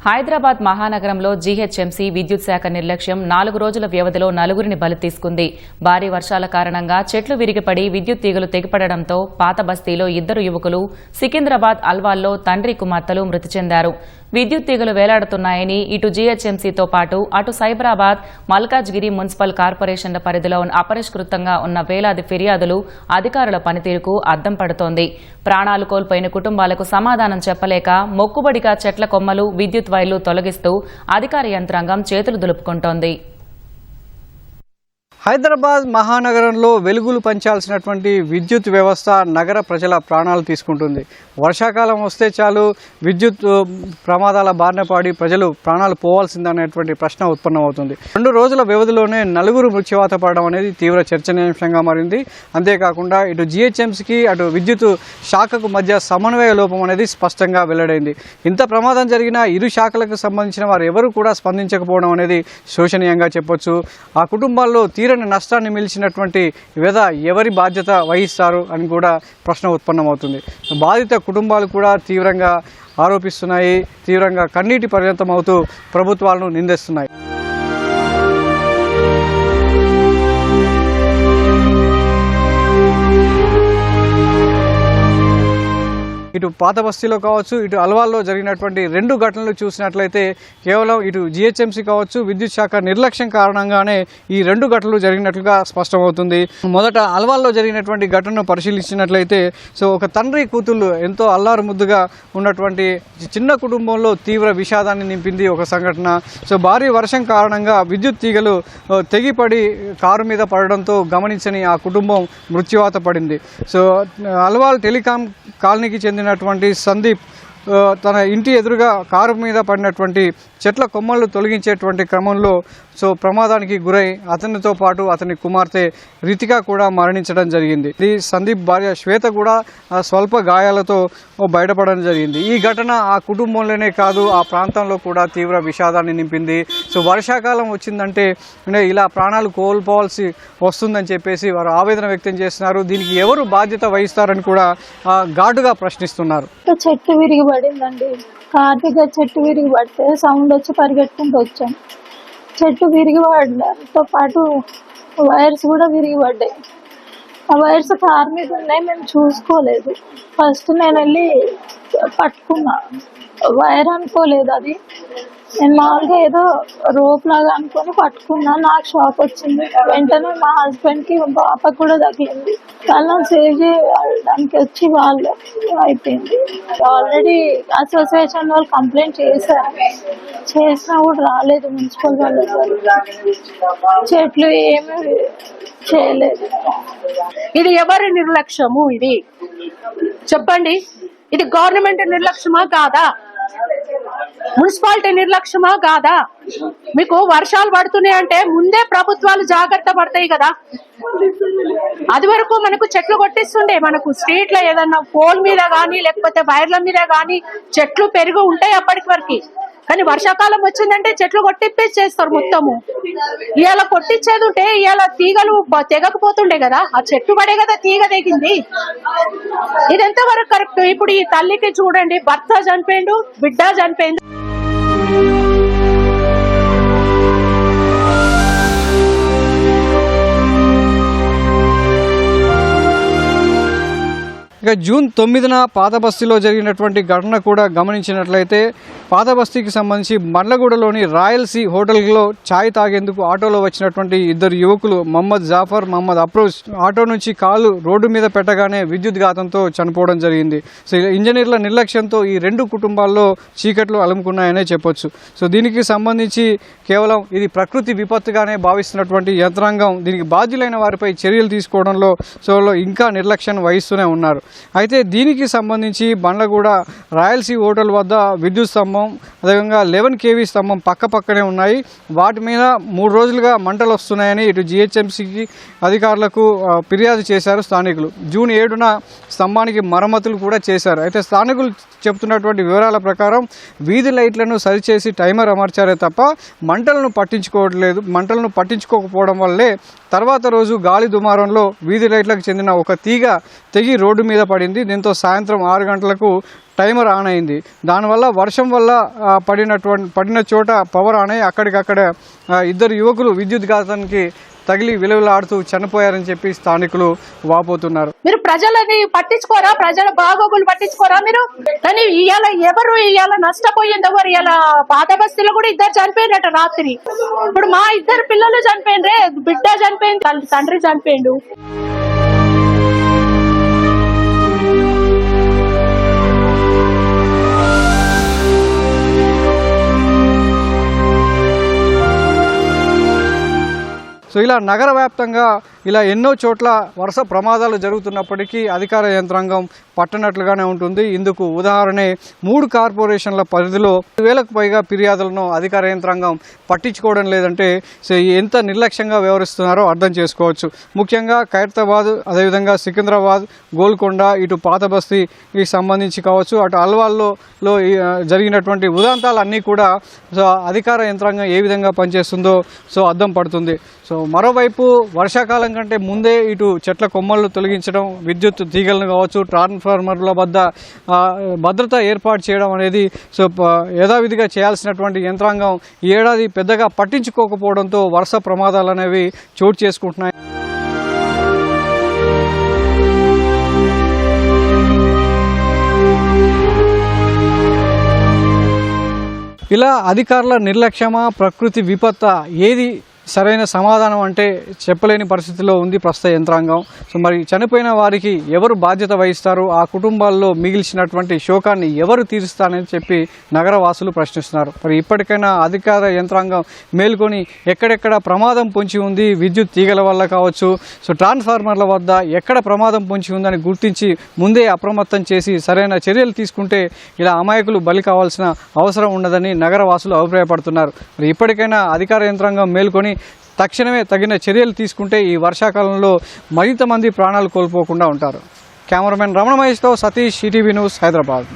హైదరాబాద్ మహానగరంలో జీహెచ్ఎంసీ విద్యుత్ శాఖ నిర్లక్ష్యం 4 రోజుల వ్యవధిలో నలుగురిని బలి తీసుకుంది. భారీ వర్షాల కారణంగా చెట్లు విరిగిపడి విద్యుత్ తీగలు తెగిపడడంతో పాత బస్తీలో 2 యువకులు, సికింద్రాబాద్ అల్వాల్లో తండ్రి కుమార్తెలు మృతి చెందారు. విద్యుత్ తీగలు వేలాడుతున్నాయని ఇటు జీహెచ్ఎంసీతో పాటు అటు సైబరాబాద్, మల్కాజ్గిరి మున్సిపల్ కార్పొరేషన్ల పరిధిలో అపరిష్కృతంగా ఉన్న వేలాది ఫిర్యాదులు అధికారుల పనితీరుకు అద్దం పడుతోంది. ప్రాణాలు కోల్పోయిన కుటుంబాలకు సమాధానం చెప్పలేక మొక్కుబడిగా చెట్ల కొమ్మలు, విద్యుత్ వైర్లు తొలగిస్తూ అధికార యంత్రాంగం చేతులు దులుపుకుంటోంది. హైదరాబాద్ మహానగరంలో వెలుగులు పంచాల్సినటువంటి విద్యుత్ వ్యవస్థ నగర ప్రజల ప్రాణాలు తీసుకుంటుంది. వర్షాకాలం వస్తే చాలు విద్యుత్ ప్రమాదాల బారిన పడి ప్రజలు ప్రాణాలు పోవాల్సిందనేటువంటి ప్రశ్న ఉత్పన్నమవుతుంది. 2 రోజుల వ్యవధిలోనే 4 మృత్యువాత పడడం అనేది తీవ్ర చర్చనీయాంశంగా మారింది. అంతేకాకుండా ఇటు జీహెచ్ఎంసీకి అటు విద్యుత్ శాఖకు మధ్య సమన్వయ లోపం అనేది స్పష్టంగా వెల్లడైంది. ఇంత ప్రమాదం జరిగినా ఇరు శాఖలకు సంబంధించిన వారు ఎవరు కూడా స్పందించకపోవడం అనేది శోచనీయంగా చెప్పొచ్చు. ఆ కుటుంబాల్లో తీరని నష్టాన్ని మిలిచినటువంటి వ్యధ ఎవరి బాధ్యత వహిస్తారు అని కూడా ప్రశ్న ఉత్పన్నమవుతుంది. బాధిత కుటుంబాలు కూడా తీవ్రంగా ఆరోపిస్తున్నాయి, తీవ్రంగా కన్నీటి పర్యంతమవుతూ ప్రభుత్వాలను నిందిస్తున్నాయి. ఇటు పాత బస్తీలో కావచ్చు, ఇటు అల్వాల్లో జరిగినటువంటి 2 ఘటనలు చూసినట్లయితే కేవలం ఇటు జీహెచ్ఎంసీ కావచ్చు, విద్యుత్ శాఖ నిర్లక్ష్యం కారణంగానే ఈ 2 ఘటనలు జరిగినట్లుగా స్పష్టమవుతుంది. మొదట అల్వాల్లో జరిగినటువంటి ఘటనను పరిశీలించినట్లయితే ఒక తండ్రి కూతుళ్ళు ఎంతో అల్లారు ముద్దుగా ఉన్నటువంటి చిన్న కుటుంబంలో తీవ్ర విషాదాన్ని నింపింది ఒక సంఘటన. భారీ వర్షం కారణంగా విద్యుత్ తీగలు తెగిపడి కారు మీద పడడంతో గమనించని ఆ కుటుంబం మృత్యువాత పడింది. అల్వాల్ టెలికాం కాలనీకి చెందినటువంటి సందీప్ తన ఇంటి ఎదురుగా కారు మీద పడినటువంటి చెట్ల కొమ్మలు తొలగించేటువంటి క్రమంలో ప్రమాదానికి గురై అతనితో పాటు అతని కుమార్తె రితిక కూడా మరణించడం జరిగింది. ఈ సందీప్ భార్య శ్వేత కూడా స్వల్ప గాయాలతో బయటపడడం జరిగింది. ఈ ఘటన ఆ కుటుంబంలోనే కాదు, ఆ ప్రాంతంలో కూడా తీవ్ర విషాదాన్ని నింపింది. వర్షాకాలం వచ్చిందంటే ఇలా ప్రాణాలు కోల్పోవాల్సి వస్తుందని చెప్పేసి వారు ఆవేదన వ్యక్తం చేస్తున్నారు. దీనికి ఎవరు బాధ్యత వహిస్తారని కూడా ఘాటుగా ప్రశ్నిస్తున్నారు. చెట్టు విరిగి పడిందండి. కార్తీక చెట్టు విరిగి పడితే సౌండ్ వచ్చి పరిగెట్టుకుంటూ వచ్చాం. చెట్టు విరిగి పడడంతో పాటు వైర్స్ కూడా విరిగి పడ్డాయి. ఆ వైర్స్ కార్ మీద ఉన్నాయి, మేము చూసుకోలేదు. ఫస్ట్ నేను వెళ్ళి పట్టుకున్నా, వైర్ అనుకోలేదు అది. నేను మామూలుగా ఏదో రోప్ లాగా అనుకొని పట్టుకున్నా. నాకు షాక్ వచ్చింది. వెంటనే మా హస్బెండ్కి, పాపకు కూడా తగిలింది. వాళ్ళని సేవ్ చేయడానికి వచ్చి వాళ్ళు అయిపోయింది. ఆల్రెడీ అసోసియేషన్ వాళ్ళు కంప్లైంట్ చేసినా కూడా రాలేదు మున్సిపల్ వాళ్ళు. చెట్లు ఏమీ చేయలేదు. ఇది ఎవరి నిర్లక్ష్యము? ఇది చెప్పండి. ఇది గవర్నమెంట్ నిర్లక్ష్యమా కాదా? మున్సిపాలిటీ నిర్లక్ష్యమా కాదా? మీకు వర్షాలు పడుతున్నాయి అంటే ముందే ప్రభుత్వాలు జాగ్రత్త పడతాయి కదా. అది వరకు మనకు చెట్లు కొట్టిస్తుండే, మనకు స్ట్రీట్ లో ఏదన్నా పోల్ మీద గానీ లేకపోతే వైర్ల మీద గానీ చెట్లు పెరిగి ఉంటాయి అప్పటికి వరకు. కానీ వర్షాకాలం వచ్చిందంటే చెట్లు కొట్టిచ్చేస్తారు మొత్తము. ఇవాళ కొట్టించేది ఉంటే ఇవాళ తీగలు తెగకపోతుండే కదా, ఆ చెట్టు పడే కదా తీగ తెగింది. ఇది ఎంతవరకు కరెక్ట్? ఇప్పుడు ఈ తల్లికి చూడండి, భర్త చనిపోయిండు, బిడ్డ చనిపోయింది. ఇక జూన్ 9న పాత బస్తీలో జరిగినటువంటి ఘటన కూడా గమనించినట్లయితే పాత బస్తీకి సంబంధించి బండ్లగూడలోని రాయల్సీ హోటల్లో ఛాయ్ తాగేందుకు ఆటోలో వచ్చినటువంటి 2 యువకులు మహమ్మద్ జాఫర్, మహమ్మద్ అప్రోజ్ ఆటో నుంచి కాలు రోడ్డు మీద పెట్టగానే విద్యుత్ ఘాతంతో చనిపోవడం జరిగింది. ఇంజనీర్ల నిర్లక్ష్యంతో ఈ 2 కుటుంబాల్లో చీకట్లు అలుముకున్నాయనే చెప్పొచ్చు. దీనికి సంబంధించి కేవలం ఇది ప్రకృతి విపత్తుగానే భావిస్తున్నటువంటి యంత్రాంగం దీనికి బాధ్యులైన వారిపై చర్యలు తీసుకోవడంలో ఇంకా నిర్లక్ష్యం వహిస్తూనే ఉన్నారు. అయితే దీనికి సంబంధించి బండ్లగూడ రాయల్సీ హోటల్ వద్ద విద్యుత్ స్తంభం, అదేవిధంగా 11 kV స్తంభం పక్కనే ఉన్నాయి. వాటి మీద 3 రోజులుగా మంటలు వస్తున్నాయని ఇటు జీహెచ్ఎంసీకి అధికారులకు ఫిర్యాదు చేశారు స్థానికులు. జూన్ 7న స్తంభానికి మరమ్మతులు కూడా చేశారు. అయితే స్థానికులు చెప్తున్నటువంటి వివరాల ప్రకారం వీధి లైట్లను సరిచేసి టైమర్ అమర్చారే తప్ప మంటలను పట్టించుకోవట్లేదు. మంటలను పట్టించుకోకపోవడం వల్లే తర్వాత రోజు గాలి దుమారంలో వీధి లైట్లకు చెందిన ఒక తీగ తెగి రోడ్డు మీద పడింది. దీంతో సాయంత్రం 6 గంటలకు టైమర్ ఆన్ అయింది. దానివల్ల వర్షం వల్ల పడిన చోట పవర్ ఆన్ అయ్యి అక్కడికక్కడ 2 యువకులు విద్యుత్ ఘాతానికి తగిలి విలువలాడుతూ చనిపోయారని చెప్పి స్థానికులు వాపోతున్నారు. మీరు ప్రజలని పట్టించుకోరా? ప్రజల బాగోగులు పట్టించుకోరా మీరు? కానీ ఇవాళ నష్టపోయింది ఎవరు? ఇలా పాత బస్తీలో కూడా 2 చనిపోయినట్టు రాత్రి. ఇప్పుడు మా 2 పిల్లలు చనిపోయిండ్రే, బిడ్డ చనిపోయింది, తండ్రి చనిపోయిండు. సో ఇలా నగర వ్యాప్తంగా ఇలా ఎన్నో చోట్ల వరుస ప్రమాదాలు జరుగుతున్నప్పటికీ అధికార యంత్రాంగం పట్టనట్లుగానే ఉంటుంది. ఇందుకు ఉదాహరణే 3 కార్పొరేషన్ల పరిధిలో 1000కు పైగా ఫిర్యాదులను అధికార యంత్రాంగం పట్టించుకోవడం లేదంటే ఎంత నిర్లక్ష్యంగా వ్యవహరిస్తున్నారో అర్థం చేసుకోవచ్చు. ముఖ్యంగా ఖైరతాబాద్, అదేవిధంగా సికింద్రాబాద్, గోల్కొండ, ఇటు పాత బస్తీకి సంబంధించి కావచ్చు, అటు అల్వాల్లో జరిగినటువంటి ఉదాంతాలన్నీ కూడా అధికార యంత్రాంగం ఏ విధంగా పనిచేస్తుందో అర్థం పడుతుంది. మరోవైపు వర్షాకాలం కంటే ముందే ఇటు చెట్ల కొమ్మలను తొలగించడం, విద్యుత్ తీగలను కావచ్చు, ట్రాన్స్ఫార్మర్ల వద్ద భద్రత ఏర్పాటు చేయడం అనేది యథావిధిగా చేయాల్సినటువంటి యంత్రాంగం ఈ ఏడాది పెద్దగా పట్టించుకోకపోవడంతో వరుస ప్రమాదాలు అనేవి చోటు చేసుకుంటున్నాయి. ఇలా అధికారుల నిర్లక్ష్యమా, ప్రకృతి విపత్త, ఏది సరైన సమాధానం అంటే చెప్పలేని పరిస్థితిలో ఉంది ప్రస్తుత యంత్రాంగం. మరి చనిపోయిన వారికి ఎవరు బాధ్యత వహిస్తారు? ఆ కుటుంబాల్లో మిగిల్చినటువంటి శోకాన్ని ఎవరు తీరుస్తారని చెప్పి నగరవాసులు ప్రశ్నిస్తున్నారు. మరి ఇప్పటికైనా అధికార యంత్రాంగం మేల్కొని ఎక్కడెక్కడ ప్రమాదం పొంచి ఉంది, విద్యుత్ తీగల వల్ల కావచ్చు, ట్రాన్స్ఫార్మర్ల వద్ద ఎక్కడ ప్రమాదం పొంచి ఉందని గుర్తించి ముందే అప్రమత్తం చేసి సరైన చర్యలు తీసుకుంటే ఇలా అమాయకులు బలి కావాల్సిన అవసరం ఉండదని నగరవాసులు అభిప్రాయపడుతున్నారు. మరి ఇప్పటికైనా అధికార యంత్రాంగం మేల్కొని తక్షణమే తగిన చర్యలు తీసుకుంటే ఈ వర్షాకాలంలో మరింత మంది ప్రాణాలు కోల్పోకుండా ఉంటారు. కెమెరామెన్ రమణ మహేష్తో సతీష్, ఈటీవీ న్యూస్, హైదరాబాద్.